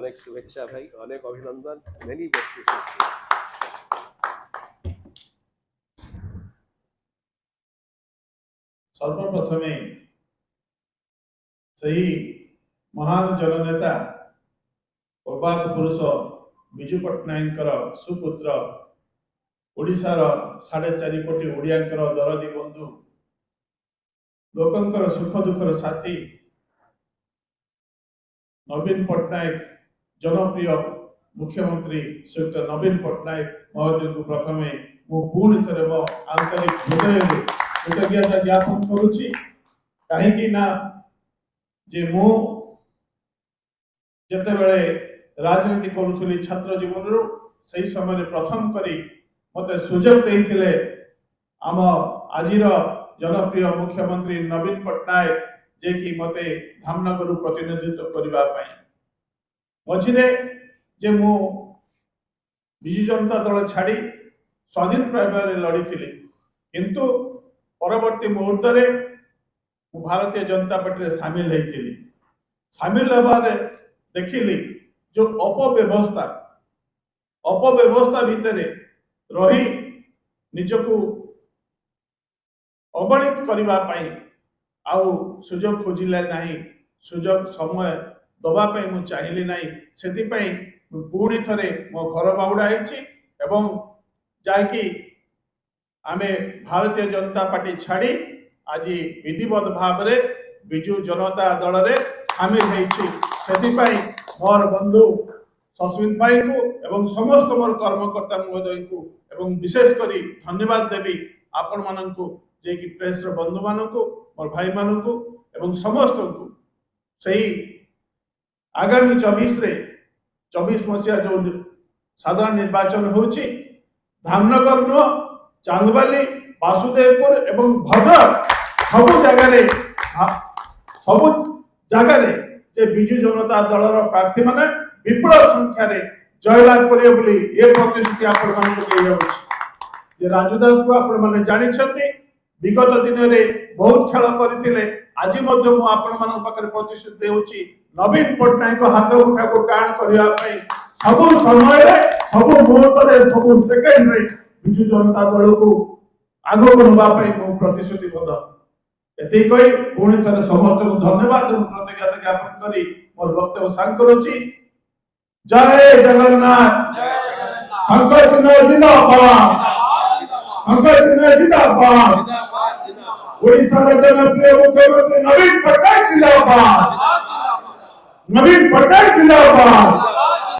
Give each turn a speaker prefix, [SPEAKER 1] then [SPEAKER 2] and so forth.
[SPEAKER 1] অনেক শুভেচ্ছা ভাই, অনেক অভিনন্দন, মেনি বেস্ট উইশেস।
[SPEAKER 2] सर्वप्रथमे सही महान जननेता प्रभात पुरुष विजु पट्टनायक सुपुत्र ओडिशार 4.5 कोटी ओडियांकर दरदी बंधु लोकंकर सुख दुखर साथी नवीन पट्टनायक जनप्रिय मुख्यमंत्री श्रीयुक्त नवीन पट्टनायक महोदय को प्रथमे मु पुणी थे मो आंतरिक हृदय कृतज्ञता ज्ञापन करुच्ची कहीं ना जे मु जेतेबेले राजनीति करुथुली छात्र जीवन रो सही समय प्रथम करी मते सुजोग देइथिले आम आजिर जनप्रिय मुख्यमंत्री नवीन पट्टनायक जे कि मते धामनगर प्रतिनिधित्व करबा पई मझिरे जे मु विजु जनता दल छाड़ी स्वाधीन प्राइवेट लड़ी थिली किंतु परवर्ती मुहूर्त रे भारतीय जनता पार्टी रे शामिल हेतिली। शामिल होबारे देखिली जो अपव्यवस्था भितर रही निजको अवहेलित करबा पई आउ सुजोग खोजिले नाही, सुजोग समय दबा पई मु चाहिली नाही, सेति पई पुणी थरे मो घर बाउडा हेछि एवं जाकी आमे भारतीय जनता पार्टी छाड़ी आज विधिवत भाव रे विजु जनता दल रे शामिल हेछि। सेति पई मोर बंधु सस्मित भाई को एवं समस्त मोर कर्मकर्ता महोदय को एवं विशेष करी धन्यवाद देवी आपण माननकु जे कि प्रेस रो बंधु माननकु मोर भाई माननकु एवं समस्त को सही आगामी 24 मसीहा जो साधारण निर्वाचन होछि धामनगर नो चांदबाली वासुदेवपुर एवं भद्रक सबु जगह जे विजु जनता दल प्रार्थी माने विपुल संख्या रे जयलाभ करिए बोली ए प्रतिश्रुति आपण मानक देइयोछि। जे राजदास को आपण माने जानि छथि विगत दिन रे बहुत खेल करथिले आज मध्य मु आपण मानक पाखरे प्रतिश्रुति देउछि नवीन पट्टनायक हाथ उठा को टाण करिया पई सबु समय रे सबु मुहूर्त रे सबु सेकेंड रे विजु जनता दल को आगो बनवा पई मु प्रतिश्रुतिबद्ध। एते कई पुणी थरे समस्त को धन्यवाद और कृतज्ञता ज्ञापन करी मोर वक्तव्य सांग करूची। जय जगन्नाथ, शंकर चिन्ह जिंदाबाद, शंकर चिन्ह जिंदाबाद, ओडिशा जनप्रिय मुख्यमंत्री नवीन पट्टनायक जिंदाबाद, नवीन पट्टनायक जिंदाबाद।